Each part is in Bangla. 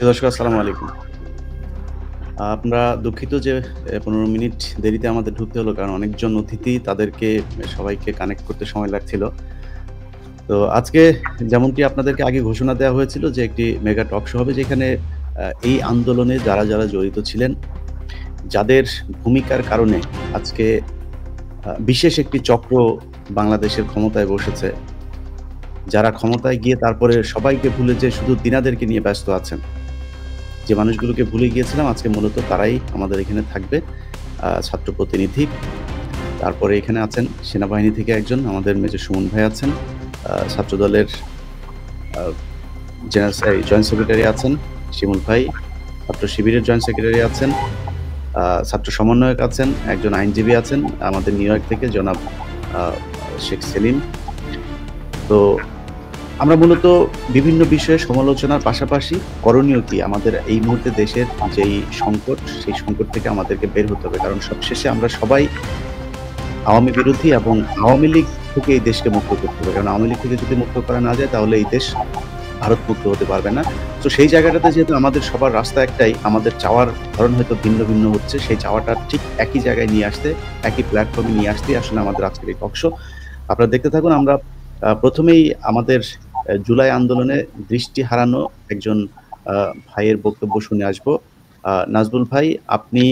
দর্শক আসসালামু আলাইকুম। আমরা দুঃখিত যে ১৫ মিনিট দেরিতে আমাদের ঢুকতে হলো কারণ অনেকজন অতিথি তাদেরকে সবাইকে কানেক্ট করতে সময় লাগছিল। তো আজকে যেমনটি আপনাদেরকে আগে ঘোষণা দেওয়া হয়েছিল যে একটি মেগা টক শো হবে যেখানে এই আন্দোলনে যারা জড়িত ছিলেন, যাদের ভূমিকার কারণে আজকে বিশেষ একটি চক্র বাংলাদেশের ক্ষমতায় বসেছে। যারা ক্ষমতায় গিয়ে তারপরে সবাইকে ভুলে যেয়ে শুধু তিনাদেরকে নিয়ে ব্যস্ত আছেন। যে মানুষগুলোকে ভুলে গিয়েছিলাম আজকে মূলত তারাই আমাদের এখানে থাকবে। ছাত্র প্রতিনিধি। তারপরে এখানে আছেন সেনাবাহিনী থেকে একজন আমাদের মেজর সুমন ভাই আছেন। ছাত্রদলের জয়েন্ট সেক্রেটারি আছেন শিমুল ভাই। ছাত্র শিবিরের জয়েন্ট সেক্রেটারি আছেন। ছাত্র সমন্বয়ক আছেন, একজন আইনজীবী আছেন আমাদের নিউ ইয়র্ক থেকে জনাব শেখ সেলিম। তো আমরা মূলত বিভিন্ন বিষয়ে সমালোচনার পাশাপাশি করণীয় কি আমাদের এই মুহূর্তে দেশের যেই সংকট, সেই সংকট থেকে আমাদেরকে বের হতে হবে। কারণ সবশেষে আমরা সবাই আওয়ামী বিরোধী এবং আওয়ামী লীগ থেকে এই দেশকে মুক্ত করতে হবে। কারণ আওয়ামী লীগ থেকে যদি মুক্ত করা না যায় তাহলে এই দেশ ভারত মুক্ত হতে পারবে না। তো সেই জায়গাটাতে যেহেতু আমাদের সবার রাস্তা একটাই, আমাদের চাওয়ার ধরন হয়তো ভিন্ন ভিন্ন হচ্ছে, সেই চাওয়াটা ঠিক একই জায়গায় নিয়ে আসতে, একই প্ল্যাটফর্মে নিয়ে আসতেই আসলে আমাদের আজকের এই টক শো। আপনারা দেখতে থাকুন। আমরা প্রথমেই আমাদের জুলাই আন্দোলনে দৃষ্টি হারানো একজন ভাইয়ের বক্তব্য শুনে আসবো। নাজবুল ভাই, আপনি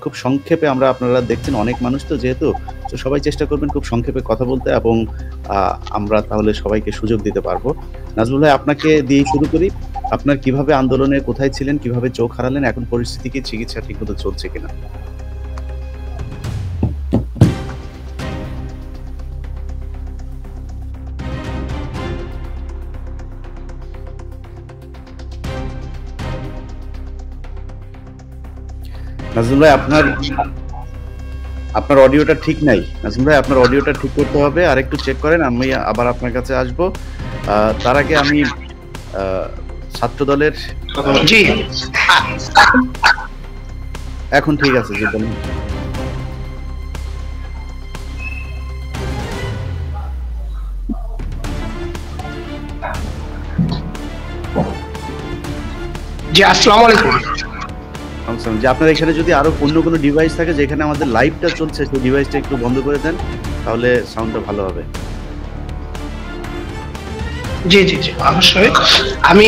খুব সংক্ষেপে, আপনারা দেখছেন অনেক মানুষ তো যেহেতু, তো সবাই চেষ্টা করবেন খুব সংক্ষেপে কথা বলতে এবং আমরা তাহলে সবাইকে সুযোগ দিতে পারবো। নাজবুল ভাই, আপনাকে দিয়ে শুরু করি। আপনার কিভাবে আন্দোলনে কোথায় ছিলেন, কিভাবে চোখ হারালেন, এখন পরিস্থিতি কি, চিকিৎসা ঠিকমতো চলছে কিনা? নাজমুল ভাই, আপনার অডিওটা ঠিক নাই। নাজমুল ভাই, আপনার অডিওটা ঠিক করতে হবে, আর একটু চেক করেন। আমি আবার আপনার কাছে আসব। তার আগে আমি ছাত্র দলের জি এখন ঠিক আছে, জি বলুন। জি আসসালামু আলাইকুম। যে আপনার এখানে যদি আরো অন্য কোনো ডিভাইস থাকে যেখানে আমাদের লাইভটা চলছে, সেই ডিভাইসটা একটু বন্ধ করে দেন, তাহলে সাউন্ডটা ভালো হবে। জি জি জি অবশ্যই। আমি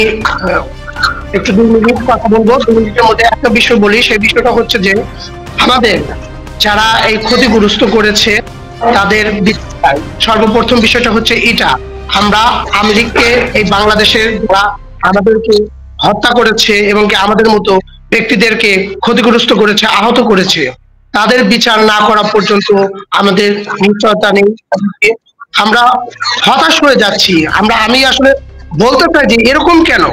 একটু 2 মিনিট কথা বলবো। 2 মিনিটের মধ্যে একটা বিষয় বলি। সেই বিষয়টা হচ্ছে যে আমাদের যারা এই ক্ষতিগ্রস্ত করেছে তাদের সর্বপ্রথম বিষয়টা হচ্ছে এটা, আমরা আওয়ামী লীগকে, এই বাংলাদেশের যারা আমাদেরকে হত্যা করেছে এবং কি আমাদের মতো ব্যক্তিদেরকে ক্ষতিগ্রস্ত করেছে, আহত করেছে, তাদের বিচার না করা পর্যন্ত আমাদের নিশ্চয়তা নেই। আমরা হতাশ হয়ে যাচ্ছি। আমি আসলে বলতে চাই যে এরকম কেন,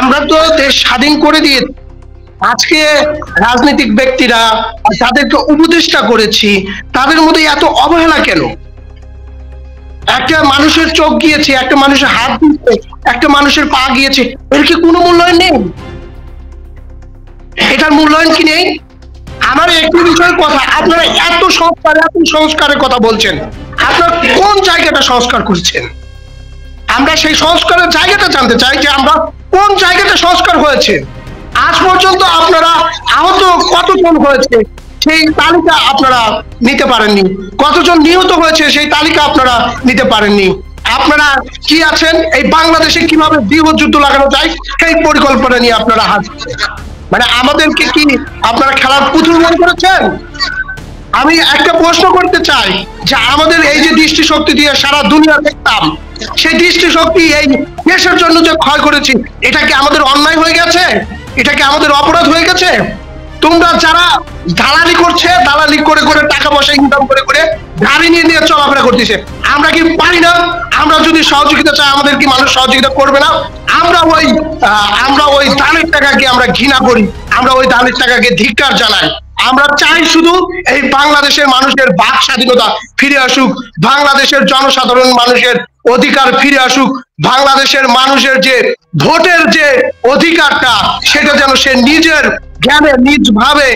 আমরা তো দেশ স্বাধীন করে দিয়ে আজকে রাজনৈতিক ব্যক্তিরা তাদেরকে উপদেষ্টা করেছি, তাদের মধ্যে এত অবহেলা কেন? একটা মানুষের চোখ গিয়েছে, একটা মানুষের হাত গিয়েছে, একটা মানুষের পা গিয়েছে, এর কি কোনো মূল্যায়ন নেই? এটার মূল্যায়ন কি নেই? আমার একটি বিষয়ের কথা, আপনারা এত সংস্কারের কথা বলছেন, আপনারা কোন জায়গাটা সংস্কার করছেন? আমরা সেই সংস্কারের জায়গাটা জানতে চাই যে আমরা কোন জায়গাটা সংস্কার হয়েছে। আজ পর্যন্ত আপনারা আহত কতজন হয়েছে সেই তালিকা আপনারা নিতে পারেননি, কতজন নিহত হয়েছে সেই তালিকা আপনারা নিতে পারেননি। আপনারা কি আছেন এই বাংলাদেশে কিভাবে গৃহযুদ্ধ লাগানো যায় সেই পরিকল্পনা নিয়ে আপনারা হাত, মানে আমাদেরকে কি আপনারা খেলার পুতুল মনে করেছেন? আমি একটা প্রশ্ন করতে চাই যে আমাদের এই যে দৃষ্টিশক্তি দিয়ে সারা দুনিয়া দেখতাম, সেই দৃষ্টিশক্তি এই দেশের জন্য যে ক্ষয় করেছি, এটা কি আমাদের অন্যায় হয়ে গেছে? এটা কি আমাদের অপরাধ হয়ে গেছে? তোমরা যারা দালালি করছে, দালালি করে করে টাকা পয়সা ইনকাম করে করে গাড়ি নিয়ে নিয়ে চলাফেরা করতেছে, আমরা কি পারি না? আমরা যদি সহযোগিতা চাই, আমাদের কি মানুষ সহযোগিতা করবে না? আমরা ওই দানের টাকাকে আমরা ঘৃণা করি, আমরা ওই দানের টাকাকে ধিক্কার জানাই। আমরা চাই শুধু এই বাংলাদেশের মানুষের বাক স্বাধীনতা ফিরে আসুক, বাংলাদেশের জনসাধারণ মানুষের অধিকার ফিরে আসুক, বাংলাদেশের মানুষের যে ভোটের যে অধিকারটা সেটা যেন সে নিজের জ্ঞানে নিজ ভাবে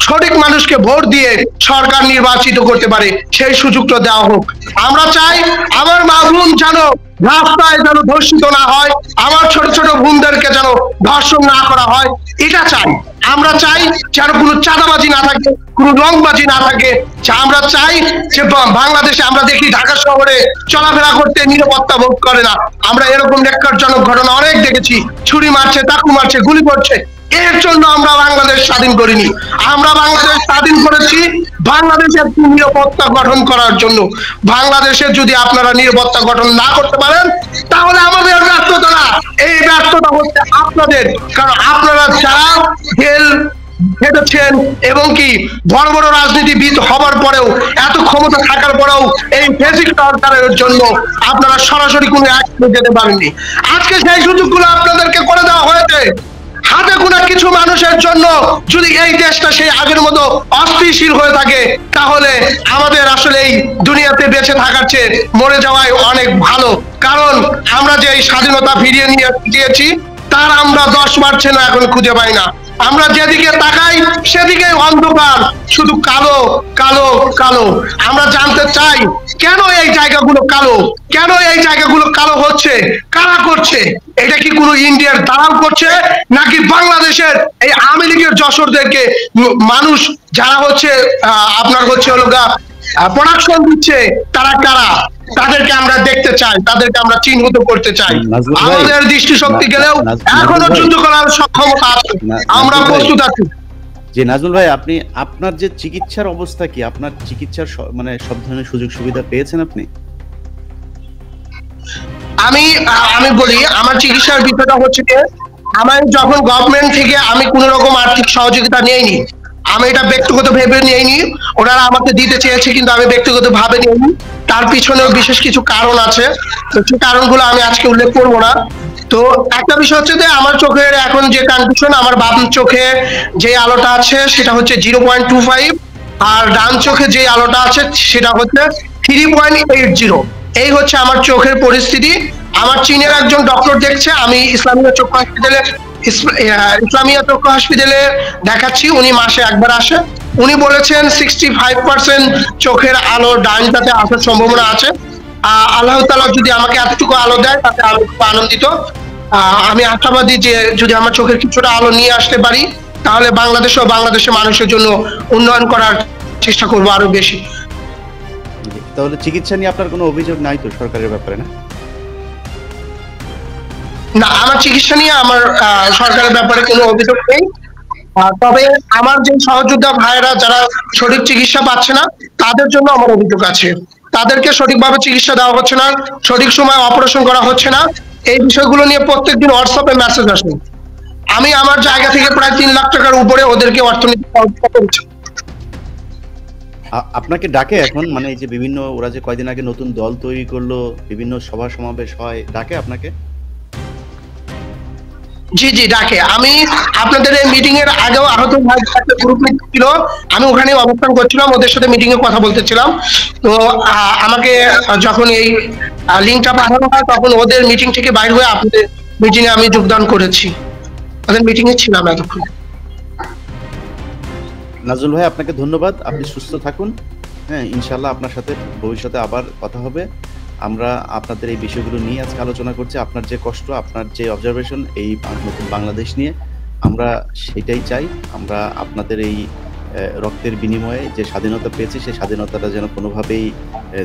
সঠিক মানুষকে ভোট দিয়ে সরকার নির্বাচিত করতে পারে, সেই সুযোগটা দেওয়া হোক। আমরা চাই আমার মা বোন যেন রাস্তায় যেন ধর্ষিত না হয়, আমার ছোট ছোট বোনদেরকে যেন ধর্ষণ না করা হয়, এটা চাই। আমরা চাই যেন কোনো চাঁদাবাজি না থাকে, কোনো রংবাজি না থাকে। আমরা চাই যে বাংলাদেশে আমরা দেখি ঢাকা শহরে চলাফেরা করতে নিরাপত্তা বোধ করে না। আমরা এরকম ন্যাক্কারজনক ঘটনা অনেক দেখেছি, ছুরি মারছে, চাকু মারছে, গুলি করছে। এর জন্য আমরা বাংলাদেশ স্বাধীন করিনি, আমরা বাংলাদেশ স্বাধীন করেছি বাংলাদেশের নিরাপত্তা গঠন করার জন্য। বাংলাদেশের যদি আপনারা নিরাপত্তা গঠন না করতে পারেন তাহলে আমাদের ব্যর্থতা না, এই ব্যর্থতা হচ্ছে আপনাদের। কারণ আপনারা যারা জেল খেটেছেন এবং কি বড় বড় রাজনীতিবিদ হবার পরেও, এত ক্ষমতা থাকার পরেও এই ফেসিক সরকারের জন্য আপনারা সরাসরি কোনো অ্যাকশনে যেতে পারেননি। আজকে সেই সুযোগগুলো আপনাদেরকে করে দেওয়া হয়েছে। হাতে গোনা কিছু মানুষের জন্য যদি এই দেশটা সেই আগের মতো অস্থিতিশীল হয়ে থাকে তাহলে আমাদের আসলে এই দুনিয়াতে বেঁচে থাকার চেয়ে মরে যাওয়াই অনেক ভালো। কারণ আমরা যে এই স্বাধীনতা ফিরিয়ে নিয়ে দিয়েছি তার আমরা 10 বার ছিল এখন খুঁজে পাই না। আমরা যেদিকে তাকাই সেদিকে অন্ধকার, শুধু কালো কালো কালো। আমরা জানতে চাই কেন এই জায়গাগুলো কালো, কেন এই জায়গাগুলো কালো হচ্ছে, কারা করছে? এটা কি কোনো ইন্ডিয়ার দালাল করছে, নাকি বাংলাদেশের এই আওয়ামী লীগের যশোরদেরকে মানুষ যারা হচ্ছে আপনার হচ্ছে হলোগা প্রোডাকশন দিচ্ছে, তারা কারা? তাদেরকে আমরা দেখতে চাই, তাদেরকে আমরা চিহ্নিত করতে চাই। আমাদের দৃষ্টিশক্তি গেলেও এখনো যুদ্ধ করার সক্ষমতা আছে, আমরা প্রস্তুত আছি। যে নাজমুল ভাই, আপনি আপনার যে চিকিৎসার অবস্থা কি, আপনার চিকিৎসার মানে সব ধরনের সুযোগ সুবিধা পেয়েছেন আপনি? আমি বলি আমার চিকিৎসার বিষয়টা হচ্ছে যে আমার যখন গভর্নমেন্ট থেকে আমি কোন রকম আর্থিক সহযোগিতা নেইনি, আমি এটা ব্যক্তিগত ভেবে নিইনি, ওনারা আমাকে দিতে চেয়েছে কিন্তু আমি ব্যক্তিগত ভাবে নিইনি। তার পিছনেও বিশেষ কিছু কারণ আছে, তো সেই কারণগুলো আমি আজকে উল্লেখ করবো না। তো একটা বিষয় হচ্ছে যে আমার চোখের এখন যে কন্ডিশন, আমার বাম চোখে যে আলোটা আছে সেটা হচ্ছে 0.25, আর ডান চোখে যে আলোটা আছে সেটা হচ্ছে 3.80। এই হচ্ছে আমার চোখের পরিস্থিতি। আমার চীনের একজন ডক্টর দেখছে, আমি ইসলামিয়া চক্ষু হসপিটালে দেখাচ্ছি, উনি মাসে একবার আসে। উনি বলেছেন 65% চোখের আলো ডানটাতে আসার সম্ভাবনা আছে। আল্লাহ তাআলা যদি আমাকে এতটুকু আলো দেয় তাতে আমি খুব আনন্দিত। আমি আশাবাদী যে যদি আমার চোখের কিছুটা আলো নিয়ে আসতে পারি তাহলে বাংলাদেশ ও বাংলাদেশের মানুষের জন্য উন্নয়ন করার চেষ্টা করবো আরো বেশি। তাহলে চিকিৎসা নিয়ে আপনার কোনো অভিযোগ নাই তো সরকারের ব্যাপারে? না, আমার চিকিৎসা নিয়ে আমার সরকারের ব্যাপারে কোনো অভিযোগ নেই। তবে আমার যে সহযোদ্ধা ভাইয়েরা যারা সঠিক চিকিৎসা পাচ্ছে না তাদের জন্য আমার অভিযোগ আছে। তাদেরকে সঠিকভাবে চিকিৎসা দেওয়া হচ্ছে না, সঠিক সময় অপারেশন করা হচ্ছে না, এই বিষয়গুলো নিয়ে প্রত্যেকদিন হোয়াটসঅ্যাপে মেসেজ আসে। আমি আমার জায়গা থেকে প্রায় 3 লাখ টাকার উপরে ওদেরকে অর্থনৈতিক সহযোগিতা করছি। আপনাকে ডাকে এখন, মানে এই যে বিভিন্ন ওরা যে কয়দিন আগে নতুন দল তৈরি করলো, বিভিন্ন সভা সমাবেশ হয়, ডাকে আপনাকে? জি জি ডাকে। আমি আপনাদের এই মিটিং এর আগেও আহত ভাই একটা গ্রুপ মিটিং ছিল, আমি ওখানে অবস্থান করছিলাম, ওদের সাথে মিটিং এ কথা বলতেছিলাম। তো আমাকে যখন এই লিংকটা পাঠানো হয় তখন ওদের মিটিং থেকে বাইরে হয়ে আপনাদের মিটিং এ আমি যোগদান করেছি, ওদের মিটিং এ ছিলাম এতক্ষণ। নাজমুল ভাই, আপনাকে ধন্যবাদ। আপনি সুস্থ থাকুন। হ্যাঁ, ইনশাআল্লাহ আপনার সাথে ভবিষ্যতে আবার কথা হবে। আমরা আপনাদের এই বিষয়গুলো নিয়ে আজকে আলোচনা করছি। আপনার যে কষ্ট, আপনার যে অবজারভেশন এই নতুন বাংলাদেশ নিয়ে, আমরা সেটাই চাই। আমরা আপনাদের এই রক্তের বিনিময়ে যে স্বাধীনতা পেয়েছি সেই স্বাধীনতাটা যেন কোনোভাবেই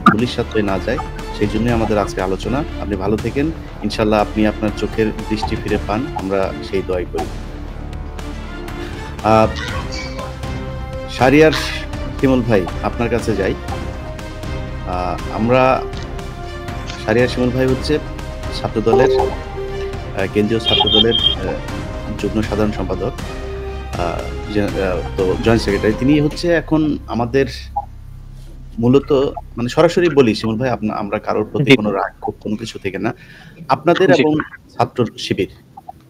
ধূলিসাৎ হয়ে না যায়, সেই জন্যই আমাদের আজকে আলোচনা। আপনি ভালো থাকেন, ইনশাআল্লাহ আপনি আপনার চোখের দৃষ্টি ফিরে পান, আমরা সেই দোয়াই করি। শাহরিয়ার শিমুল ভাই, আপনার কাছে যাই। আমরা শাহরিয়ার শিমুল ভাই হচ্ছে ছাত্রদলের কেন্দ্রীয় ছাত্রদলের যুগ্ম সাধারণ সম্পাদক, তো জয়েন্ট সেক্রেটারি। তিনি হচ্ছে এখন আমাদের মূলত, মানে সরাসরি বলি শিমুল ভাই, আমরা কারোর প্রতি কোনো রাগ ক্ষোভ কোনো কিছু থেকে না, আপনাদের এবং ছাত্র শিবির,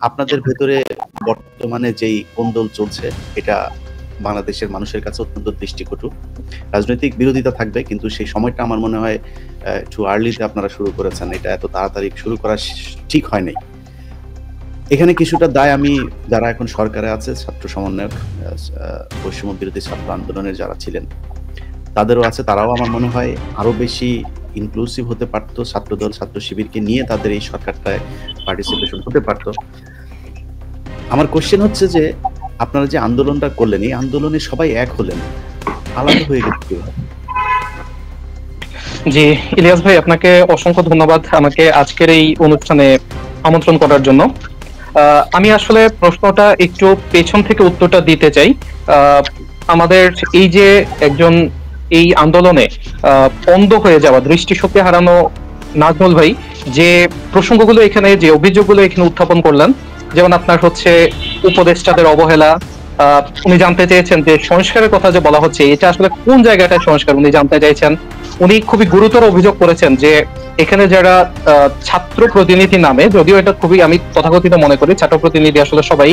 আপনাদের ভেতরে বর্তমানে যেই কোন্দল চলছে এটা বাংলাদেশের মানুষের কাছে অত্যন্ত দৃষ্টিকটু। রাজনৈতিক বিরোধিতা থাকবে, কিন্তু সেই সময়টা আমার মনে হয় একটু আর্লিতে আপনারা শুরু করেছেন। এটা এত তাড়াতাড়ি শুরু করা ঠিক হয় নাই। এখানে কিছুটা দায় আমি যারা এখন সরকারে আছে, ছাত্র সমন্বয়ক, বৈষম্য বিরোধী ছাত্র আন্দোলনের যারা ছিলেন তাদেরও আছে। তারাও আমার মনে হয় আরো বেশি ইনক্লুসিভ হতে পারতো, ছাত্রদল ছাত্র শিবিরকে নিয়ে তাদের এই সরকারটায় পার্টিসিপেশন হতে পারতো। আমার কোশ্চেন হচ্ছে যে আপনারা যে আন্দোলনটা করলেন, এই আন্দোলনে সবাই এক হলেন, আলাদা হয়ে গেছে। জি ইলিয়াস ভাই, আপনাকে অসংখ্য ধন্যবাদ আমাকে আজকের এই অনুষ্ঠানে আমন্ত্রণ করার জন্য। আমি আসলে প্রশ্নটা একটু পেছন থেকে উত্তরটা দিতে চাই। আমাদের এই যে একজন এই আন্দোলনে অন্ধ হয়ে যাওয়া, দৃষ্টিশক্তি হারানো নাজমুল ভাই যে প্রসঙ্গগুলো এখানে, যে অভিযোগগুলো এখানে উত্থাপন করলেন, যেমন আপনার হচ্ছে উপদেষ্টাদের অবহেলা, উনি জানতে চেয়েছেন যে সংস্কারের কথা যে বলা হচ্ছে এটা আসলে কোন জায়গাটায় সংস্কার উনি জানতে চাইছেন। উনি খুবই গুরুতর অভিযোগ করেছেন যে এখানে যারা ছাত্র প্রতিনিধি নামে, যদিও এটা খুবই আমি তথাকথিত মনে করি, ছাত্র প্রতিনিধি আসলে সবাই,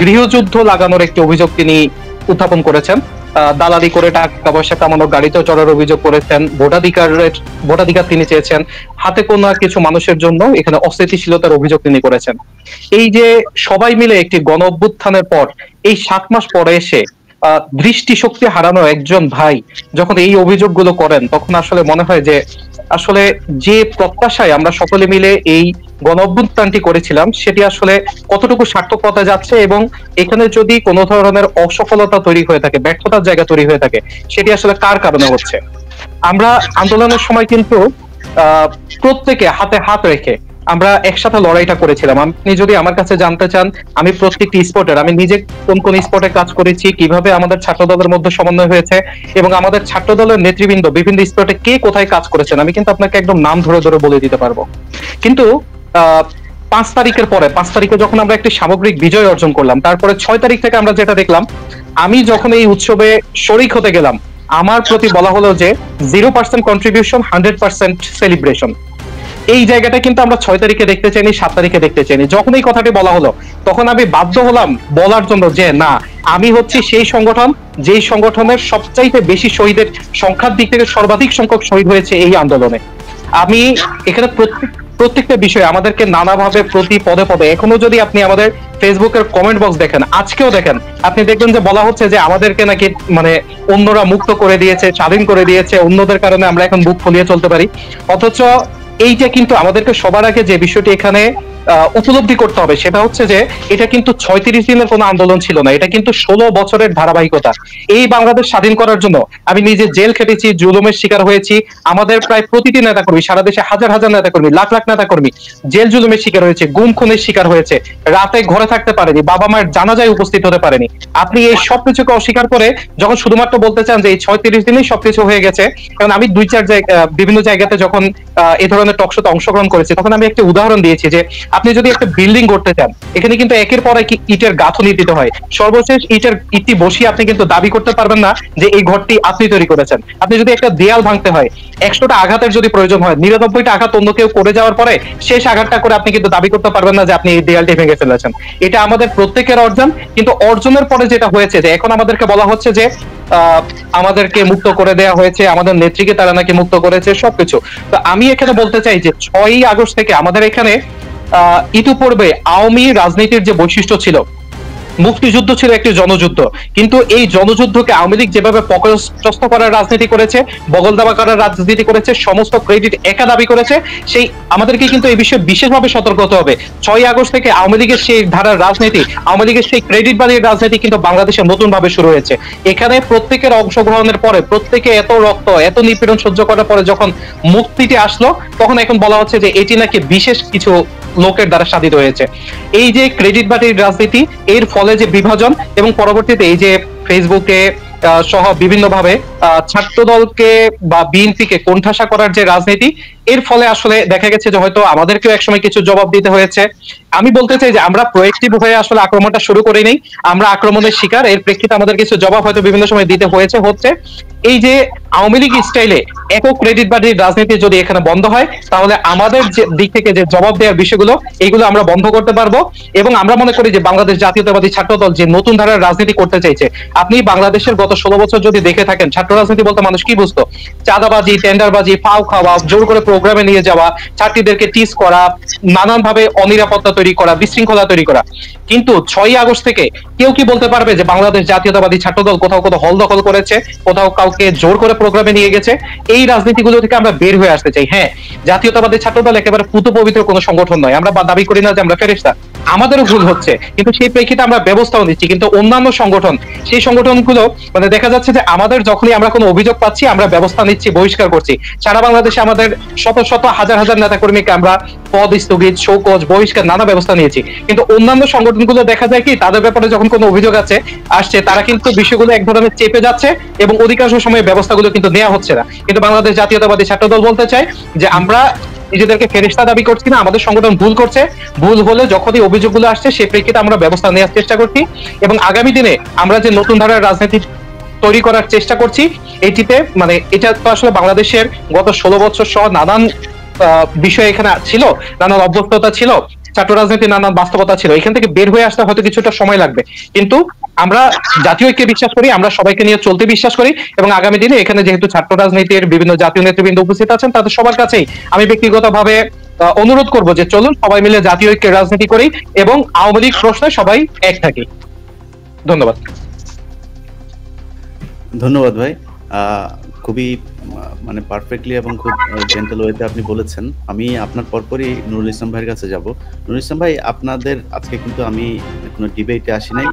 গৃহযুদ্ধ লাগানোর একটি অভিযোগ তিনি উত্থাপন করেছেন। দালালি করে টাকা পয়সা কামানো, গাড়িতে চড়ার অভিযোগ করেছেন, ভোটাধিকার তিনি চেয়েছেন, হাতে কোনো কিছু মানুষের জন্য এখানে অস্থিতিশীলতার অভিযোগ তিনি করেছেন। এই যে সবাই মিলে একটি গণ অভ্যুত্থানের পর এই 7 মাস পরে এসে দৃষ্টিশক্তি হারানো একজন ভাই যখন এই অভিযোগগুলো করেন, তখন আসলে মনে হয় যে আসলে যে প্রত্যাশায় আমরা সকলে মিলে এই গণ অভ্যুত্থানটি করেছিলাম সেটি আসলে কতটুকু সার্থকতা যাচ্ছে, এবং এখানে যদি কোনো ধরনের অসফলতা তৈরি হয়ে থাকে, ব্যর্থতার জায়গা তৈরি হয়ে থাকে, সেটি আসলে কার কারণে হচ্ছে। আমরা আন্দোলনের সময় কিন্তু প্রত্যেকে হাতে হাত রেখে আমরা একসাথে লড়াইটা করেছিলাম। আপনি যদি আমার কাছে জানতে চান, আমি প্রত্যেকটি স্পটের, আমি নিজে কোন কোন স্পটে কাজ করেছি, কিভাবে আমাদের ছাত্র দলের মধ্যে সমন্বয় হয়েছে, এবং আমাদের ছাত্র দলের নেতৃবৃন্দ বিভিন্ন স্পটে কে কোথায় কাজ করেছেন, আমি কিন্তু আপনাকে একদম নাম ধরে ধরে বলে দিতে পারবো। কিন্তু 5 তারিখের পরে, 5 তারিখে যখন আমরা একটি সামগ্রিক বিজয় অর্জন করলাম, তারপরে 6 তারিখ থেকে আমরা যেটা দেখলাম, আমি যখন এই উৎসবে শরিক হতে গেলাম, আমার প্রতি বলা হলো যে 0% কন্ট্রিবিউশন, 100% সেলিব্রেশন। এই জায়গাটা কিন্তু আমরা 6 তারিখে দেখতে চাইনি, 7 তারিখে দেখতে চাইনি। যখন এই কথাটি বলা হলো, তখন আমি বাধ্য হলাম বলার জন্য যে না, আমি হচ্ছি সেই সংগঠন যেই সংগঠনের সবচাইতে বেশি শহীদের সংখ্যার দিক থেকে সর্বাধিক সংখ্যক শহীদ হয়েছে এই আন্দোলনে। আমি এখানে প্রত্যেকটা বিষয়ে আমাদেরকে নানাভাবে প্রতি পদে পদে, এখনো যদি আপনি আমাদের ফেসবুকের কমেন্ট বক্স দেখেন, আজকেও দেখেন, আপনি দেখবেন যে বলা হচ্ছে যে আমাদেরকে নাকি মানে অন্যরা মুক্ত করে দিয়েছে, স্বাধীন করে দিয়েছে, অন্যদের কারণে আমরা এখন বুক ফুলিয়ে চলতে পারি। অথচ এইটা কিন্তু আমাদেরকে সবার আগে যে বিষয়টি এখানে উপলব্ধি করতে হবে সেটা হচ্ছে যে এটা কিন্তু 36 দিনের কোনো আন্দোলন ছিল না, এটা কিন্তু 16 বছরের ধারাবাহিকতা। এই বাংলাদেশ স্বাধীন করার জন্য আমি নিজে জেল খেটেছি, জুলুমের শিকার হয়েছি। আমাদের প্রায় প্রতিটি নেতাকর্মী, সারা দেশে হাজার হাজার নেতাকর্মী, লাখ লাখ নেতাকর্মী জেল জুলুমের শিকার হয়েছে, গুম খুনের শিকার হয়েছে, রাতে ঘরে থাকতে পারেনি, বাবা মায়ের জানাজায় উপস্থিত হতে পারেনি। আপনি এই সবকিছুকে অস্বীকার করে যখন শুধুমাত্র বলতে চান যে এই 36 দিনেই সবকিছু হয়ে গেছে, কারণ আমি 2-4 বিভিন্ন জায়গাতে যখন এ ধরনের টকশোতে অংশগ্রহণ করেছি, তখন আমি একটা উদাহরণ দিয়েছি যে আপনি যদি একটা বিল্ডিং করতে চান, এখানে কিন্তু একের পর এক ইটের গাঁথনি দিতে হয়। সর্বশেষ ইটটি বসিয়ে আপনি কিন্তু দাবি করতে পারবেন না যে এই ঘরটি আপনি তৈরি করেছেন। আপনি যদি একটা দেয়াল ভাঙতে হয়, 100টা আঘাতের যদি প্রয়োজন হয়, 99টা আঘাত অন্য কেউ করে যাওয়ার পরে শেষ আঘাতটা করে আপনি কিন্তু দাবি করতে পারবেন না যে আপনি এই দেয়ালটি ভেঙে ফেলেছেন। এটা আমাদের প্রত্যেকের অর্জন। কিন্তু অর্জনের পরে যেটা হয়েছে যে এখন আমাদেরকে বলা হচ্ছে যে আমাদেরকে মুক্ত করে দেওয়া হয়েছে, আমাদের নেত্রীকে তারা নাকি মুক্ত করেছে, সবকিছু। তো আমি এখানে বলতে চাই যে 6ই আগস্ট থেকে আমাদের এখানে ইতিপূর্বে আওয়ামী রাজনীতির যে বৈশিষ্ট্য ছিল, মুক্তিযুদ্ধ ছিল একটি জনযুদ্ধ, কিন্তু এই জনযুদ্ধকে আওয়ামী লীগ যেভাবে পকস্ত করার রাজনীতি করেছে, বগল দাবা করার রাজনীতি করেছে, সমস্ত ক্রেডিট একা দাবি করেছে, সেই আমাদেরকে কিন্তু এই বিষয়ে বিশেষভাবে সতর্ক হতে হবে। 6ই আগস্ট থেকে আওয়ামী লীগের সেই ধারার রাজনীতি, আওয়ামী লীগের সেই ক্রেডিট বাড়ির রাজনীতি কিন্তু বাংলাদেশে নতুন ভাবে শুরু হয়েছে। এখানে প্রত্যেকের অংশগ্রহণের পরে, প্রত্যেকে এত রক্ত, এত নিপীড়ন সহ্য করার পরে যখন মুক্তিটি আসলো, তখন এখন বলা হচ্ছে যে এটি নাকি বিশেষ কিছু লোকের দ্বারা সাধিত হয়েছে। এই যে ক্রেডিট বাড়ির রাজনীতি, এর ফলে যে বিভাজন, এবং পরবর্তীতে এই যে ফেসবুকে সহ বিভিন্ন ভাবে ছাত্র দলকে বা বিএনপিকে কোণঠাসা করার যে রাজনীতি, এর ফলে আসলে দেখা গেছে যে হয়তো আমাদেরকেও একসময় কিছু জবাব দিতে হয়েছে। আমি বলতে চাই যে আমরা প্রোয়েক্টিভ হয়ে আসলে আক্রমণটা শুরু করি নাই, আমরা আক্রমণের শিকার। এর প্রেক্ষিতে আমাদের কিছু জবাব হয়তো বিভিন্ন সময় দিতে হচ্ছে। এই যে আওয়ামী লীগ স্টাইলে একক ক্রেডিট বাড়ির রাজনীতি যদি এখানে বন্ধ হয়, তাহলে আমাদের যে দিক থেকে যে জবাব দেওয়ার বিষয়গুলো এইগুলো আমরা বন্ধ করতে পারবো। এবং আমরা মনে করি যে বাংলাদেশ জাতীয়তাবাদী ছাত্র দল যে নতুন ধারার রাজনীতি করতে চাইছে, আপনি বাংলাদেশের গত 16 বছর যদি দেখে থাকেন, ছাত্র রাজনীতি বলতে মানুষ কি বুঝতো? চাঁদাবাজি, টেন্ডারবাজি, ফাও খাওয়া, জোর করে প্রোগ্রামে নিয়ে যাওয়া, ছাত্রীদেরকে টিজ করা, নানানভাবে অনিরাপত্তা তৈরি করা, বিশৃঙ্খলা তৈরি করা। কিন্তু 6ই আগস্ট থেকে কেউ কি বলতে পারবে যে বাংলাদেশ জাতীয়তাবাদী ছাত্রদল কোথাও কোথাও হল দখল করেছে, কোথাও কাউকে জোর করে প্রোগ্রামে নিয়ে গেছে? এই রাজনীতিগুলো থেকে আমরা বের হয়ে আসতে চাই। হ্যাঁ, জাতীয়তাবাদী ছাত্রদল একেবারে পুত পবিত্র কোনো সংগঠন নয়, আমরা দাবি করি না যে আমরা ফেরেশতা, আমাদেরও ভুল হচ্ছে, কিন্তু সেই প্রেক্ষিতে আমরা ব্যবস্থাও নিচ্ছি। কিন্তু অন্যান্য সংগঠন, সেই সংগঠনগুলো মানে দেখা যাচ্ছে যে আমাদের যখনই আমরা কোনো অভিযোগ পাচ্ছি আমরা ব্যবস্থা নিচ্ছি, বহিষ্কার করছি। সারা বাংলাদেশে আমাদের শত শত হাজার হাজার নেতা কর্মীকে আমরা পদ স্থগিত, শোকজ, বহিষ্কার, নানা ব্যবস্থা নিয়েছি। কিন্তু অন্যান্য সংগঠনগুলো দেখা যায় কি, তাদের ব্যাপারে যখন কোনো অভিযোগ আসছে তারা কিন্তু বিষয়গুলো এক ধরনের চেপে যাচ্ছে এবং অধিকাংশ সময় ব্যবস্থাগুলো কিন্তু নেওয়া হচ্ছে না। কিন্তু বাংলাদেশ জাতীয়তাবাদী ছাত্রদল বলতে চায় যে আমরা নিজেদেরকে ফেরেশতা দাবি করছি না, আমাদের সংগঠন ভুল করছে, ভুল হলে যখনই অভিযোগগুলো আসছে সে প্রেক্ষিতে আমরা ব্যবস্থা নেওয়ার চেষ্টা করছি। এবং আগামী দিনে আমরা যে নতুন ধারার রাজনীতি তৈরি করার চেষ্টা করছি, এটিতে মানে এটা তো আসলে বাংলাদেশের গত 16 বছর সহ নানান বিষয় এখানে ছিল, নানান অভ্যস্ততা ছিল, ছাত্র রাজনীতি নানান বাস্তবতা ছিল। এখান থেকে বের হয়ে আসতে হয়তো কিছুটা সময় লাগবে, কিন্তু আমরা জাতীয় ঐক্যে বিশ্বাস করি, আমরা সবাইকে নিয়ে চলতে বিশ্বাস করি। এবং আগামী দিনে এখানে যেহেতু ছাত্র রাজনীতির বিভিন্ন জাতীয় নেতৃবৃন্দ উপস্থিত আছেন, তাদের সবার কাছেই আমি ব্যক্তিগতভাবে অনুরোধ করব যে চলুন সবাই মিলে জাতীয় ঐক্যের রাজনীতি করি এবং আওয়ামী লীগ প্রশ্নে সবাই এক থাকি। ধন্যবাদ। ধন্যবাদ ভাই, খুবই মানে পারফেক্টলি এবং খুব জেন্টাল ওয়েতে আপনি বলেছেন। আমি আপনার পরপরই নুরুল ইসলাম ভাইয়ের কাছে যাব। নুরুল ইসলাম ভাই, আপনাদের আজকে কিন্তু আমি কোনো ডিবেটে আসি নাই,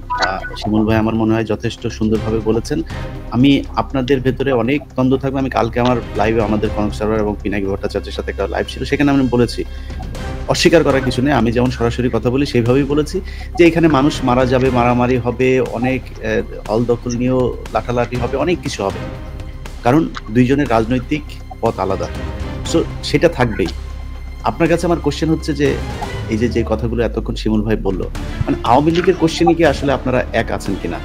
শিমুল ভাই আমার মনে হয় যথেষ্ট সুন্দরভাবে বলেছেন। আমি আপনাদের ভেতরে অনেক দ্বন্দ্ব থাকবে। আমি কালকে আমার লাইভে আমাদের কনক সার্ভার এবং পিনাকি ভট্টাচার্যের সাথে একটা লাইভ ছিল, সেখানে আমি বলেছি, অস্বীকার করার কিছু নেই, আমি যেমন সরাসরি কথা বলি সেইভাবেই বলেছি যে এখানে মানুষ মারা যাবে, মারামারি হবে, অনেক হল দখল নিয়েও লাঠালাঠি হবে, অনেক কিছু হবে, কারণ দুইজনের রাজনৈতিক পথ আলাদা। সো সেটা থাকবেই। আপনার কাছে আমার কোশ্চেন হচ্ছে যে এই যে কথাগুলো এতক্ষণ শিমুল ভাই বললো, মানে আওয়ামী লীগের কোশ্চেনে কি আসলে আপনারা এক আছেন কিনা?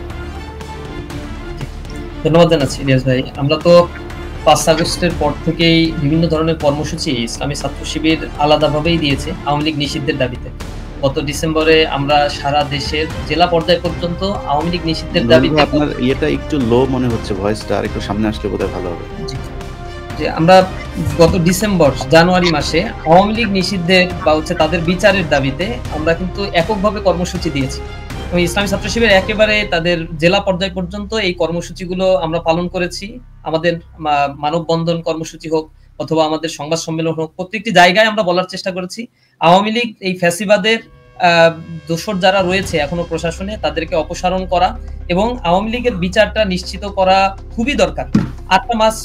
ধন্যবাদ জানাচ্ছি ইলিয়াস ভাই। আমরা তো 5 আগস্টের পর থেকেই বিভিন্ন ধরনের কর্মসূচি ইসলামী ছাত্র শিবির আলাদাভাবেই দিয়েছে আওয়ামী লীগ নিষিদ্ধের দাবিতে। গত ডিসেম্বরে আমরা সারা দেশের জেলা পর্যায় পর্যন্ত আওয়ামী লীগ নিষিদ্ধের দাবিতে, আপনার এটা একটু লো মনে হচ্ছে, ভয়েসটা আর একটু সামনে আসলে বোধহয় ভালো হবে। যে আমরা গত ডিসেম্বর জানুয়ারি মাসে আওয়ামী লীগ নিষিদ্ধের বা তাদের বিচারের দাবিতে আমরা কিন্তু এককভাবে কর্মসূচি দিয়েছি। ইসলামী ছাত্র শিবির একেবারে তাদের জেলা পর্যায় পর্যন্ত এই কর্মসূচিগুলো আমরা পালন করেছি। আমাদের মানববন্ধন কর্মসূচি হোক অথবা আমাদের সংবাদ সম্মেলন হোক, প্রত্যেকটি জায়গায় আমরা বলার চেষ্টা করেছি আওয়ামী লীগ এই ফ্যাসিবাদের দোষর যারা রয়েছে এখনো প্রশাসনে, তাদেরকে অপসারণ করা এবং আওয়ামী লীগের বিচারটা নিশ্চিত করা খুবই দরকার। 8 মাস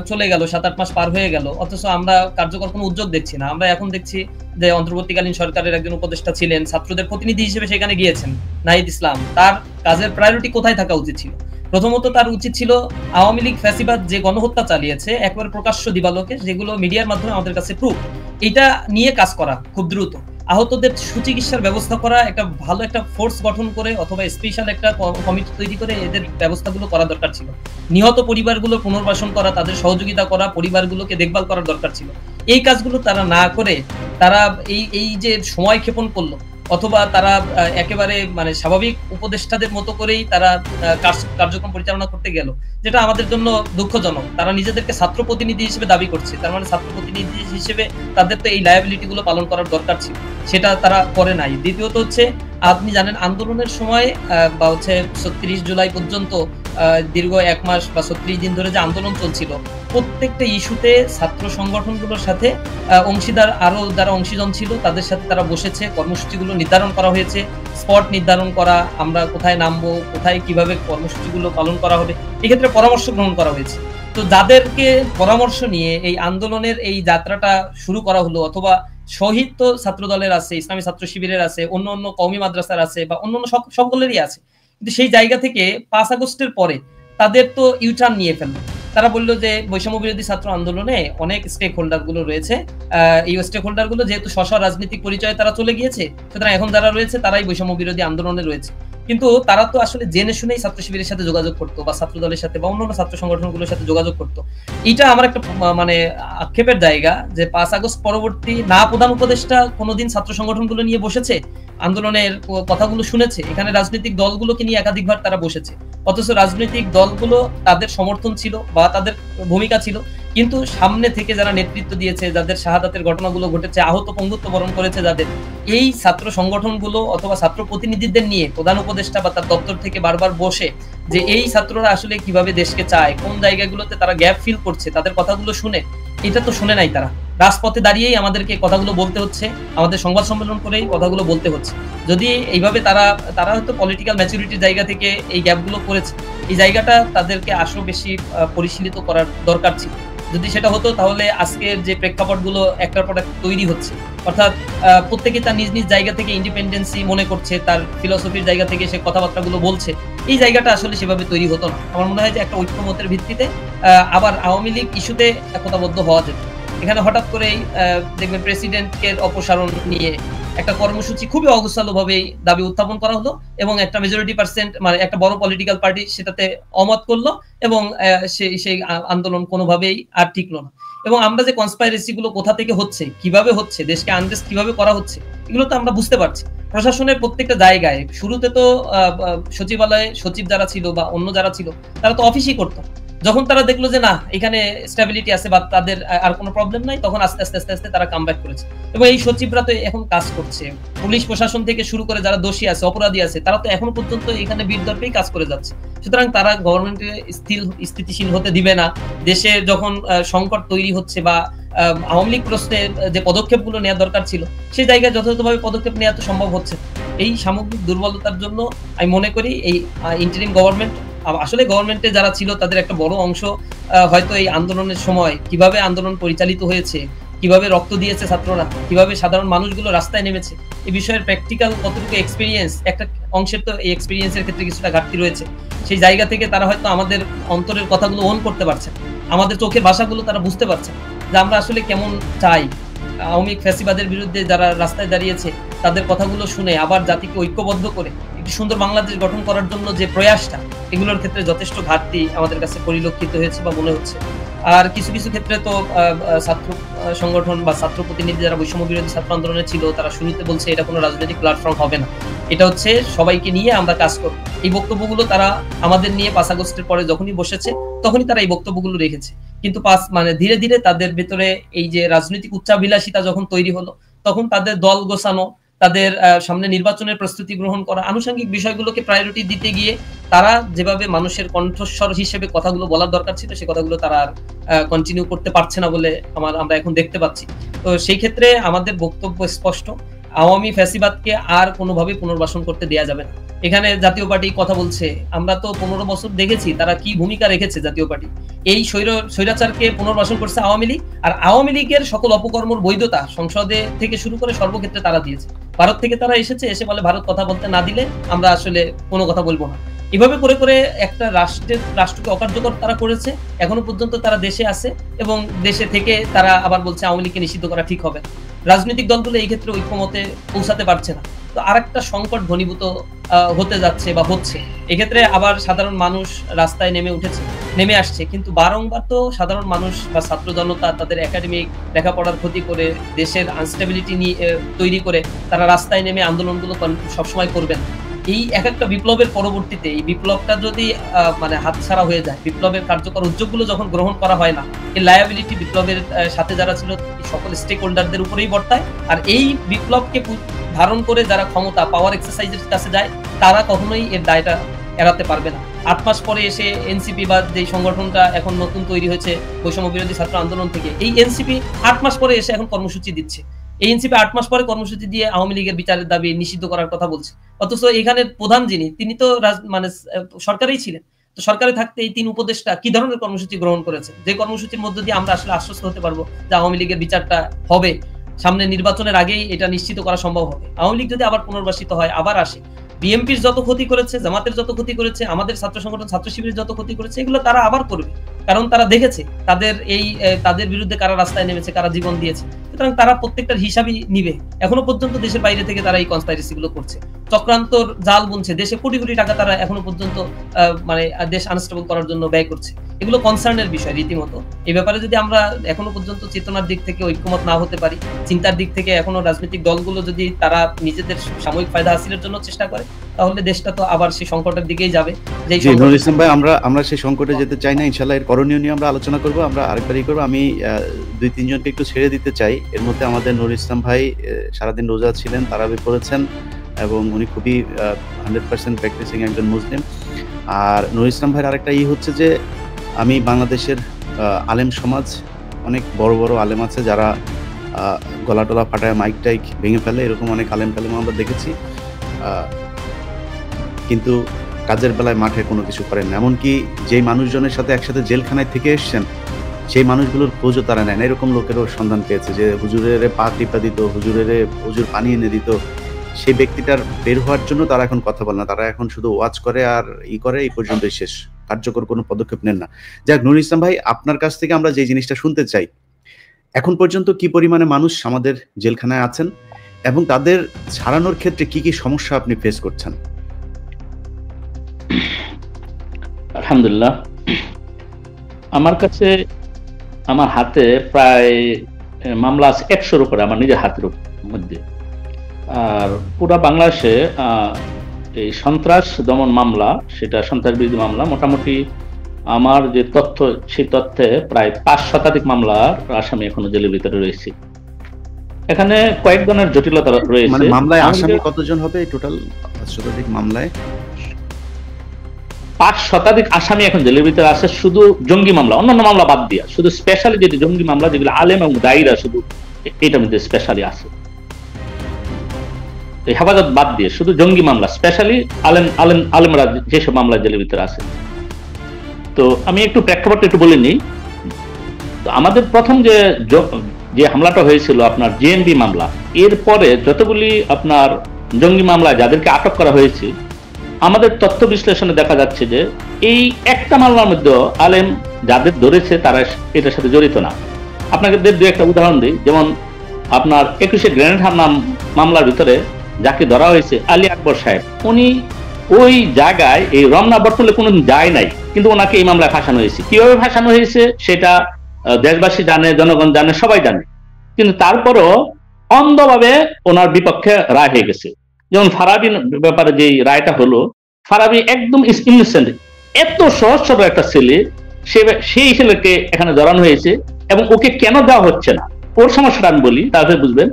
চলে গেল, 7-8 মাস পার হয়ে গেল, অথচ আমরা কার্যকর কোনো উদ্যোগ দেখছি না। আমরা এখন দেখছি যে অন্তর্বর্তীকালীন সরকারের একজন উপদেষ্টা ছিলেন, ছাত্রদের প্রতিনিধি হিসেবে সেখানে গিয়েছেন, নাহিদ ইসলাম। তার কাজের প্রায়োরিটি কোথায় থাকা উচিত ছিল? প্রথমত তার উচিত ছিল আওয়ামী লীগ ফ্যাসিবাদ যে গণহত্যা চালিয়েছে একবার প্রকাশ্য দিবালোকে, যেগুলো মিডিয়ার মাধ্যমে আমাদের কাছে প্রুফ, এটা নিয়ে কাজ করা খুব দ্রুত। আহতদের সুচিকিৎসার ব্যবস্থা করা, একটা ভালো একটা ফোর্স গঠন করে অথবা স্পেশাল একটা কমিটি তৈরি করে এদের ব্যবস্থাগুলো করা দরকার ছিল। নিহত পরিবারগুলো পুনর্বাসন করা, তাদের সহযোগিতা করা, পরিবারগুলোকে দেখভাল করার দরকার ছিল। এই কাজগুলো তারা না করে তারা এই যে সময় ক্ষেপণ করলো, অথবা তারা একেবারে মানে স্বাভাবিক উপদেষ্টাদের মতো করেই তারা কার্যক্রম পরিচালনা করতে গেল, যেটা আমাদের জন্য দুঃখজনক। তারা নিজেদেরকে ছাত্র প্রতিনিধি হিসেবে দাবি করছে, তার মানে ছাত্র প্রতিনিধি হিসেবে তাদের তো এই লায়াবিলিটি গুলো পালন করার দরকার ছিল, সেটা তারা করে নাই। দ্বিতীয়ত হচ্ছে, আপনি জানেন আন্দোলনের সময় বা 36 জুলাই পর্যন্ত দীর্ঘ 1 মাস বা 36 দিন ধরে যে আন্দোলন চলছিল, প্রত্যেকটা ইস্যুতে ছাত্র সংগঠনগুলোর সাথে অংশীদার আরো যারা অংশীজন ছিল তাদের সাথে তারা বসেছে, কর্মসূচিগুলো নির্ধারণ করা হয়েছে, স্পট নির্ধারণ করা, আমরা কোথায় নামবো, কোথায় কিভাবে কর্মসূচিগুলো পালন করা হবে, এক্ষেত্রে পরামর্শ গ্রহণ করা হয়েছে। তো যাদেরকে পরামর্শ নিয়ে এই আন্দোলনের এই যাত্রাটা শুরু করা হলো, অথবা শহীদ তো ছাত্র দলের আছে, ইসলামী ছাত্র শিবিরের আছে, অন্য অন্য কওমি মাদ্রাসার আছে, বা অন্য সকলেরই আছে, কিন্তু সেই জায়গা থেকে 5 আগস্টের পরে তাদের তো ইউটার্ন নিয়ে ফেললো। তারা বললো যে বৈষম্য বিরোধী ছাত্র আন্দোলনে অনেক স্টেক হোল্ডার গুলো রয়েছে, এই স্টেক হোল্ডার গুলো যেহেতু স্ব রাজনৈতিক পরিচয়ে তারা চলে গিয়েছে, সুতরাং এখন যারা রয়েছে তারাই বৈষম্য বিরোধী আন্দোলনে রয়েছে। কিন্তু তারা তো আসলে জেনে শুনেই ছাত্র শিবিরের সাথে যোগাযোগ করতো বা ছাত্র দলের সাথে বা অন্যান্য ছাত্র সংগঠনগুলোর সাথে যোগাযোগ করতো। এটা আমার একটা মানে আক্ষেপের জায়গা যে 5 আগস্ট পরবর্তী না প্রধান উপদেষ্টা কোনোদিন ছাত্র সংগঠনগুলো নিয়ে বসেছে, আন্দোলনের কথাগুলো শুনেছে, এখানে রাজনৈতিক দলগুলোকে নিয়ে একাধিকবার তারা বসেছে, অথচ রাজনৈতিক দলগুলো তাদের সমর্থন ছিল বা তাদের ভূমিকা ছিল, কিন্তু সামনে থেকে যারা নেতৃত্ব দিয়েছে, যাদের শাহাদাতের ঘটনাগুলো ঘটেছে, আহত পঙ্গুত্ব বরণ করেছে যাদের, এই ছাত্র সংগঠনগুলো অথবা ছাত্র প্রতিনিধিদের নিয়ে প্রধান উপদেষ্টা বা তার দপ্তর থেকে বারবার বসে যে এই ছাত্ররা আসলে কিভাবে দেশকে চায়, কোন জায়গাগুলোতে তারা গ্যাপ ফিল করছে, তাদের কথাগুলো শুনে, এটা তো শুনে নাই তারা। রাজপথে দাঁড়িয়েই আমাদেরকে কথাগুলো বলতে হচ্ছে, আমাদের সংবাদ সম্মেলন করেই কথাগুলো বলতে হচ্ছে। যদি এইভাবে তারা হয়তো পলিটিক্যাল ম্যাচুরিটির জায়গা থেকে এই গ্যাপগুলো করেছে, এই জায়গাটা তাদেরকে আরো বেশি পরিশীলিত করার দরকার ছিল। যদি সেটা হতো তাহলে আজকের যে প্রেক্ষাপটগুলো একটার পর একটা তৈরি হচ্ছে, অর্থাৎ প্রত্যেকে তার নিজ নিজ জায়গা থেকে ইন্ডিপেন্ডেন্সি মনে করছে, তার ফিলসফির জায়গা থেকে সে কথাবার্তাগুলো বলছে, এই জায়গাটা আসলে সেভাবে তৈরি হতো না। আমার মনে হয় যে একটা ঐক্যমতের ভিত্তিতে আবার আওয়ামী লীগ ইস্যুতে একতাবদ্ধ হওয়া যেত। এখানে হঠাৎ করেই দেখবেন প্রেসিডেন্টকে অপসারণ নিয়ে একটা কর্মসূচি খুবই অগোছালোভাবে দাবি উত্থাপন করা হলো এবং একটা মেজরিটি পার্সেন্ট মানে একটা বড় পলিটিক্যাল পার্টি সেটাতে অমত করলো এবং সেই আন্দোলন কোনোভাবেই আর টিকলো না। এবং আমরা যে কনস্পাইরেসি গুলো কোথা থেকে হচ্ছে, কিভাবে হচ্ছে, দেশকে আনরেস্ট কিভাবে করা হচ্ছে, এগুলো তো আমরা বুঝতে পারছি। প্রশাসনের প্রত্যেকটা জায়গায় শুরুতে তো সচিবালয়ে সচিব যারা ছিল বা অন্য যারা ছিল তারা তো অফিসই করতো, যখন তারা দেখলো যে না এখানে স্টেবিলিটি আছে বা তাদের আর কোনো প্রবলেম নাই, তখন আস্তে আস্তে আস্তে আস্তে তারা কামব্যাক করেছে। এবং এই সচিবরা তো এখন কাজ করছে, পুলিশ প্রশাসন থেকে শুরু করে যারা দোষী আছে, অপরাধী আছে, তারা তো এখনো পর্যন্ত এখানে বীরদর্পেই কাজ করে যাচ্ছে। সুতরাং তারা গভর্নমেন্টে স্থিতিশীল হতে দিবে না। দেশে যখন সংকট তৈরি হচ্ছে বা আওয়ামী লীগ প্রশ্নে যে পদক্ষেপগুলো নেওয়া দরকার ছিল, সেই জায়গায় যথাযথভাবে পদক্ষেপ নেওয়া তো সম্ভব হচ্ছে। এই সামগ্রিক দুর্বলতার জন্য আমি মনে করি এই ইন্টারিম গভর্নমেন্ট, আসলে গভর্নমেন্টে যারা ছিল তাদের একটা বড় অংশ হয়তো এই আন্দোলনের সময় কিভাবে আন্দোলন পরিচালিত হয়েছে, কিভাবে রক্ত দিয়েছে ছাত্ররা, কিভাবে সাধারণ মানুষগুলো রাস্তায় নেমেছে, এই বিষয়ের প্র্যাকটিক্যাল কতটুকু এক্সপিরিয়েন্স, একটা অংশের তো এই এক্সপিরিয়েন্সের ক্ষেত্রে কিছুটা ঘাটতি রয়েছে। সেই জায়গা থেকে তারা হয়তো আমাদের অন্তরের কথাগুলো ওন করতে পারছে, আমাদের চোখের ভাষাগুলো তারা বুঝতে পারছে যে আমরা আসলে কেমন চাই। আওয়ামী ফ্যাসিবাদের বিরুদ্ধে যারা রাস্তায় দাঁড়িয়েছে তাদের কথাগুলো শুনে আবার জাতিকে ঐক্যবদ্ধ করে একটি সুন্দর বাংলাদেশ গঠন করার জন্য যে প্রয়াসটা, এগুলোর ক্ষেত্রে যথেষ্ট ঘাটতি আমাদের কাছে পরিলক্ষিত হয়েছে বা মনে হচ্ছে। আর কিছু কিছু ক্ষেত্রে তো ছাত্র সংগঠন বা ছাত্র প্রতিনিধি যারা বৈষম্য বিরোধী ছাত্র আন্দোলনে ছিল তারা শুরুতে বলছে এটা কোনো রাজনৈতিক প্ল্যাটফর্ম হবে না, এটা হচ্ছে সবাইকে নিয়ে আমরা কাজ করব। এই বক্তব্যগুলো তারা আমাদের নিয়ে 5 আগস্টের পরে যখনই বসেছে তখনই তারা এই বক্তব্যগুলো রেখেছে। কিন্তু ধীরে ধীরে তাদের ভেতরে এই যে রাজনৈতিক উচ্চাভিলাষিতা যখন তৈরি হলো, তখন তাদের দল গোছানো, তাদের সামনে নির্বাচনের প্রস্তুতি গ্রহণ করা, আনুষঙ্গিক বিষয়গুলোকে প্রায়োরিটি দিতে গিয়ে তারা যেভাবে মানুষের কণ্ঠস্বর হিসেবে কথাগুলো বলার দরকার ছিল সে কথাগুলো তারা আর কন্টিনিউ করতে পারছে না বলে আমরা এখন দেখতে পাচ্ছি। তো সেই ক্ষেত্রে আমাদের বক্তব্য স্পষ্ট, আওয়ামী ফ্যাসিবাদকে আর কোনোভাবে পুনর্বাসন করতে দেয়া যাবে না। এখানে জাতীয় পার্টি কথা বলছে, আমরা তো 15 বছর দেখেছি তারা কি ভূমিকা রেখেছে। জাতীয় পার্টি এই স্বৈরাচারকে পুনর্বাসন করছে আওয়ামী লীগ, আর আওয়ামী লীগের সকল অপকর্মর বৈধতা সংসদে থেকে শুরু করে সর্বক্ষেত্রে তারা দিয়েছে। ভারত থেকে তারা এসে বলে ভারত কথা বলতে না দিলে আমরা আসলে কোনো কথা বলবো না। এভাবে করে করে একটা রাষ্ট্রকে অকার্যকর তারা করেছে। এখনো পর্যন্ত তারা দেশে আছে এবং দেশে থেকে তারা আবার বলছে আওয়ামী লীগকে নিষিদ্ধ করা ঠিক হবে। রাজনৈতিক দলগুলো এই ক্ষেত্রে ঐক্যমতে পৌঁছাতে পারছে না। তো আরেকটা সংকট ঘনীভূত হতে যাচ্ছে বা হচ্ছে। এক্ষেত্রে আবার সাধারণ মানুষ রাস্তায় নেমে আসছে, কিন্তু বারংবার তো সাধারণ মানুষ বা ছাত্র জনতা তাদের একাডেমিক লেখাপড়ার ক্ষতি করে দেশের আনস্টেবিলিটি নিয়ে তৈরি করে তারা রাস্তায় নেমে আন্দোলনগুলো সবসময় করবেন। এই একটা বিপ্লবের পরবর্তীতে এই বিপ্লবটা যদি হাতছাড়া হয়ে যায়, বিপ্লবের কার্যকর উদ্যোগগুলো যখন গ্রহণ করা হয় না, এই লায়াবিলিটি বিপ্লবের সাথে যারা ছিল সকল স্টেক হোল্ডারদের উপরেই বর্তায়। আর এই বিপ্লবকে ধারণ করে যারা ক্ষমতা পাওয়ার এক্সারসাইজের কাছে যায় তারা কখনোই এর দায়টা এড়াতে পারবে না। 8 মাস পরে এসে এনসিপি বা যে সংগঠনটা এখন নতুন তৈরি হয়েছে বৈষম্য বিরোধী ছাত্র আন্দোলন থেকে, এই এনসিপি 8 মাস পরে এসে এখন কর্মসূচি দিচ্ছে। এই এনসিপি 8 মাস পরে কর্মসূচি দিয়ে আওয়ামী লীগের বিচারের দাবি নিষিদ্ধ করার কথা বলছে, অথচ এখানে প্রধান তিনি তো সরকারেই ছিলেন। তো সরকারে থাকতে এই 3 উপদেষ্টা কি ধরনের কর্মসূচি গ্রহণ করেছে, যে কর্মসূচির মধ্য দিয়ে আমরা আসলে আশ্বস্ত হতে পারবো যে আওয়ামী লীগের বিচারটা হবে, সামনে নির্বাচনের আগেই এটা নিশ্চিত করা সম্ভব হবে। আওয়ামী লীগ যদি আবার পুনর্বাসিত হয়, আবার আসে, বিএনপির যত ক্ষতি করেছে, জামাতের যত ক্ষতি করেছে, আমাদের ছাত্র সংগঠন ছাত্র শিবিরের যত ক্ষতি করেছে, এগুলো তারা আবার করবে, কারণ তারা দেখেছে তাদের বিরুদ্ধে কারা রাস্তায় নেমেছে, কারা জীবন দিয়েছে, সুতরাং তারা প্রত্যেকটার হিসাবই নিবে। এখনো পর্যন্ত দেশের বাইরে থেকে তারা এই কনস্পাইরেসি গুলো করছে, চক্রান্তর জাল বুনছে, দেশে কোটি কোটি টাকা তারা এখনো পর্যন্ত মানে দেশ আনস্টেবল করার জন্য ব্যয় করছে। এগুলো কনসার্নের বিষয় রীতিমতো। এই ব্যাপারে যদি আমরা এখনো পর্যন্ত চেতনার দিক থেকে ঐক্যমত না হতে পারি, চিন্তার দিক থেকে এখনো রাজনৈতিক দলগুলো যদি তারা নিজেদের সাময়িক ফায়দা হাসিলের জন্য চেষ্টা করে, তাহলে দেশটা তো আবার সেই সংকটের দিকেই যাবে। নুরুল ইসলাম ভাই, আমরা সেই সংকটে যেতে চাই না, ইনশাআল্লাহ এর করণীয় নিয়ে আমরা আলোচনা করব। আমরা আরেকবারই করবো। আমি 2-3 জনকে একটু ছেড়ে দিতে চাই। এর মধ্যে আমাদের নুরুল ইসলাম ভাই সারাদিন রোজা ছিলেন, তারাবি পড়েছেন এবং উনি খুবই 100% প্র্যাকটিসিং একজন মুসলিম। আর নুরুল ইসলাম ভাইয়ের আরেকটা হচ্ছে যে আমি বাংলাদেশের আলেম সমাজ, অনেক বড় বড় আলেম আছে যারা গলা টলা ফাটায় মাইক টাইক ভেঙে ফেলে, এরকম অনেক আলেম কালেম আমরা দেখেছি, কিন্তু কাজের বেলায় মাঠে কোনো কিছু করেন না। এমনকি যেই মানুষজনের সাথে একসাথে জেলখানায় থেকে এসছেন সেই মানুষগুলোর খোঁজও তারা নেয় না। এরকম লোকেরও সন্ধান পেয়েছে যে হুজুরের পা টিপা দিত, হুজুর পানি এনে দিত, সেই ব্যক্তিটার বের হওয়ার জন্য তারা এখন কথা বলে না, তারা এখন শুধু ওয়াচ করে আর করে, এই পর্যন্তই শেষ, কার্যকর কোনো পদক্ষেপ নেন না। যাক, নুরুল ইসলাম ভাই, আপনার কাছ থেকে আমরা যে জিনিসটা শুনতে চাই, এখন পর্যন্ত কি পরিমাণে মানুষ আমাদের জেলখানায় আছেন এবং তাদের ছাড়ানোর ক্ষেত্রে কি কি সমস্যা আপনি ফেস করছেন? আলহামদুলিল্লাহ, আমার কাছে আমার হাতে প্রায় মামলা আছে 100-র উপরে, আমার নিজের হাতের মধ্যে। আর পুরা বাংলাদেশে এই সন্ত্রাস দমন মামলা, সেটা সন্ত্রাস বিরোধী মামলা, মোটামুটি আমার যে তথ্য, সেই তথ্যে প্রায় 5 শতাধিক মামলার আসামি এখনো জেলের ভিতরে রয়েছে। এখানে কয়েক ধরনের জটিলতা রয়েছে। মানে মামলায় আসামি কতজন হবে টোটাল? 5 শতাধিক মামলায় 5 শতাধিক আসামি এখন জেলের ভিতরে আছে, শুধু জঙ্গি মামলা, অন্যান্য মামলা বাদ দিয়া, শুধু স্পেশালি যেটি জঙ্গি মামলা, যেগুলো আলেম এবং দায়ীরা শুধু এটার মধ্যে স্পেশালি আছে, এই হেফাজত বাদ দিয়ে শুধু জঙ্গি মামলা স্পেশালি আলেমরা যেসব মামলা জেলের ভিতরে আছে। তো আমি একটু প্রেক্ষাপট একটু বলে নিই। তো আমাদের প্রথম যে হামলাটা হয়েছিল আপনার জেএনবি মামলা, এরপরে যতগুলি আপনার জঙ্গি মামলা যাদেরকে আটক করা হয়েছে, আমাদের তথ্য বিশ্লেষণে দেখা যাচ্ছে যে এই একটা মামলার মধ্যে আলেম যাদের ধরেছে তারা এটার সাথে জড়িত না। আপনাকে দু একটা উদাহরণ দিই, যেমন আপনার 21শে গ্রেনেড হামলা মামলার ভিতরে যাকে ধরা হয়েছে আলী আকবর সাহেব, উনি ওই জায়গায় এই রমনা বটতলে কোনোদিন যায় নাই, কিন্তু ওনাকে এই মামলায় ফাঁসানো হয়েছে। কিভাবে ফাঁসানো হয়েছে সেটা দেশবাসী জানে, জনগণ জানে, সবাই জানে, কিন্তু তারপরও অন্ধভাবে ওনার বিপক্ষে রায় হয়ে গেছে। যেমন ফারাবির ব্যাপারে যে রায়টা হলো, ফারাবি একদম ইনোসেন্ট, এত সহজ সরল একটা ছেলে, সেই ছেলেকে এখানে ধরানো হয়েছে এবং ওকে কেন দেওয়া হচ্ছে না, ওর সমস্যাটা আমি বলি তাহলে বুঝবেন।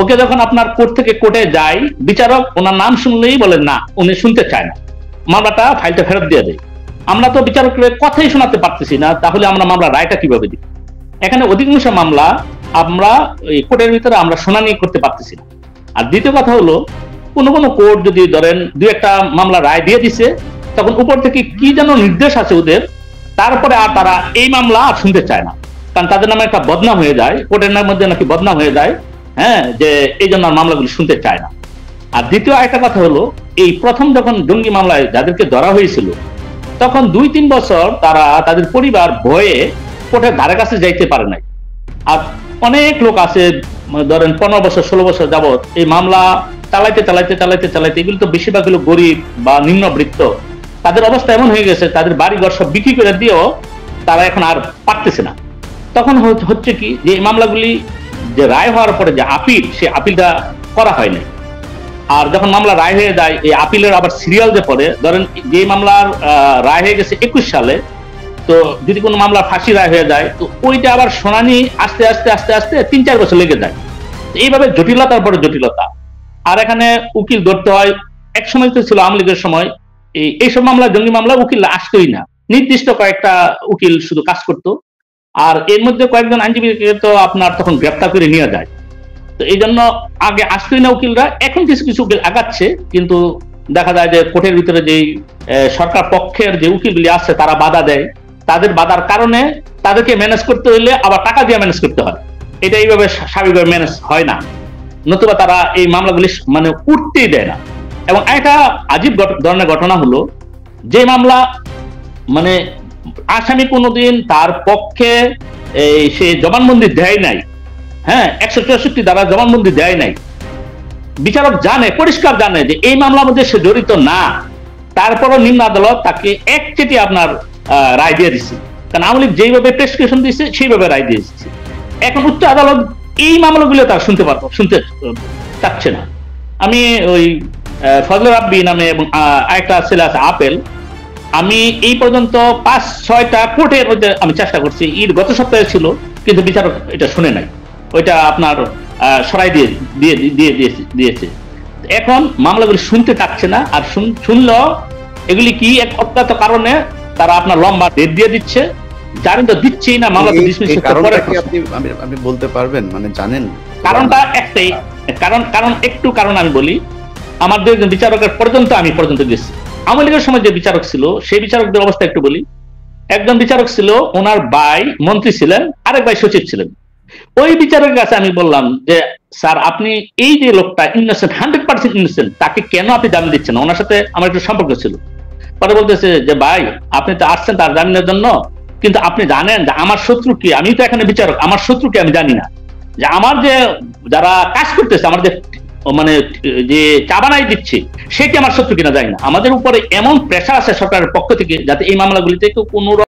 ওকে যখন আপনার কোর্ট থেকে কোর্টে যায়, বিচারক ওনার নাম শুনলেই বলেন না, উনি শুনতে চায় না, মামলাটা ফাইলটা ফেরত দিয়ে দেয়। আমরা তো বিচারকের কথাই শোনাতে পারতেছি না, তাহলে আমরা মামলা রায়টা কিভাবে দিই? এখানে অধিকাংশ মামলা আমরা এই কোর্টের ভিতরে আমরা শুনানি করতে পারতেছি না। আর দ্বিতীয় কথা হলো, কোনো কোর্ট যদি ধরেন 2-একটা মামলা রায় দিয়ে দিছে, তখন উপর থেকে কি যেন নির্দেশ আছে ওদের, তারপরে আর তারা এই মামলা আর শুনতে চায় না, কারণ তাদের নামে একটা বদনাম হয়ে যায়, কোর্টের মধ্যে নাকি বদনাম হয়ে যায়, হ্যাঁ, যে এই জন্য মামলাগুলি শুনতে চায় না। আর দ্বিতীয় একটা কথা হলো, এই প্রথম যখন জঙ্গি মামলায় যাদেরকে ধরা হয়েছিল, তখন 2-3 বছর তারা তাদের পরিবার ভয়ে কোর্টের ধারে কাছে যাইতে পারে নাই। আর অনেক লোক আছে ধরেন 15 বছর 16 বছর যাবত এই মামলা চালাইতে, এগুলো তো বেশিরভাগ হলো গরিব বা নিম্নবৃত্ত, তাদের অবস্থা এমন হয়ে গেছে, তাদের বাড়িঘর সব বিক্রি করে দিয়েও তারা এখন আর পারতেছে না। তখন হচ্ছে কি, যে এই মামলাগুলি যে রায় হওয়ার পরে যে আপিল, সে আপিলটা করা হয়নি। আর যখন মামলা রায় হয়ে যায়, এই আপিলের আবার সিরিয়াল যে পড়ে, ধরেন যে মামলার রায় হয়ে গেছে 21 সালে, তো যদি কোনো মামলা ফাঁসি রায় হয়ে যায়, তো ওইটা আবার শুনানি আস্তে আস্তে 3-4 বছর লেগে যায়। এইভাবে জটিলতার পরে জটিলতা। আর এখানে উকিল ধরতে হয়। এক সময় তো ছিল আওয়ামী লীগের সময়, এইসব মামলা, জঙ্গি মামলা উকিল আসতোই না, নির্দিষ্ট কয়েকটা উকিল শুধু কাজ করতো। আর এর মধ্যে কয়েকজন আইনজীবীকে তো আপনার তখন গ্রেপ্তার করে নিয়ে যায়। তো এই জন্য আগে আসতোই না উকিলরা, এখন কিছু উকিল আগাচ্ছে, কিন্তু দেখা যায় যে কোর্টের ভিতরে যেই সরকার পক্ষের যে উকিলগুলি আছে তারা বাধা দেয়। তাদের বাধার কারণে তাদেরকে ম্যানেজ করতে হইলে আবার টাকা দিয়ে ম্যানেজ করতে হয়। এটা এইভাবে স্বাভাবিকভাবে ম্যানেজ হয় না, নতুবা তারা এই মামলাগুলি মানে উঠতেই দেয় না। এবং একটা আজীব ধরনের ঘটনা হলো, যে মামলা মানে আসামি কোনোদিন তার পক্ষে সে জবানবন্দি দেয় নাই, হ্যাঁ 164 দ্বারা জবানবন্দি দেয় নাই, বিচারক জানে, পরিষ্কার জানে যে এই মামলার মধ্যে সে জড়িত না, তারপরও নিম্ন আদালত তাকে একচেটি আপনার রায় দিয়ে দিচ্ছে। কারণ আওয়ামী লীগ যেইভাবে প্রেসক্রিপশন দিচ্ছে সেইভাবে রায় দিয়ে দিচ্ছে। এখন উচ্চ আদালত এই মামলাগুলো তার শুনতে চাচ্ছে না। আমি ওই ফজলে রাব্বি নামে এবং আরেকটা ছেলে আছে আপেল, আমি এই পর্যন্ত 5-6টা কোর্টের মধ্যে আমি চেষ্টা করছি, গত সপ্তাহে ছিল, কিন্তু বিচারক এটা শুনে নাই, ওইটা আপনার সরাই দিয়েছে। এখন মামলাগুলি শুনতে চাচ্ছে না, আর শুনলেও এগুলি কি এক অজ্ঞাত কারণে তারা আপনার লম্বা ডেট দিয়ে দিচ্ছে, জানেন তো দিচ্ছেই না, মামলা আপনি বলতে পারবেন, মানে জানেন কারণটা একটাই, কারণ আমি বলি, আমার দুজন বিচারকের পর্যন্ত গেছি। আওয়ামী লীগের সময় যে বিচারক ছিল সেই বিচারকদের অবস্থা একটু বলি। একজন বিচারক ছিল, ওনার ভাই মন্ত্রী ছিলেন, আরেক ভাই সচিব ছিলেন। ওই বিচারকের কাছে আমি বললাম যে স্যার, আপনি এই যে লোকটা ইনোসেন্ট, 100% ইনোসেন্ট, তাকে কেন আপনি জামিন দিচ্ছেন না? ওনার সাথে আমার একটু সম্পর্ক ছিল। পরে বলতেছে যে ভাই, আপনি তো আসছেন তার জামিনের জন্য, কিন্তু আপনি জানেন যে আমার শত্রু কি? আমি তো এখানে বিচারক, আমার শত্রু কি আমি জানি না। যে আমার যে যারা কাজ করতেছে, আমার যে মানে যে চাবানাই দিচ্ছে, সে কি আমার শত্রু কিনা জানি না। আমাদের উপরে এমন প্রেশার আছে সরকারের পক্ষ থেকে, যাতে এই মামলাগুলিতে কেউ কোনো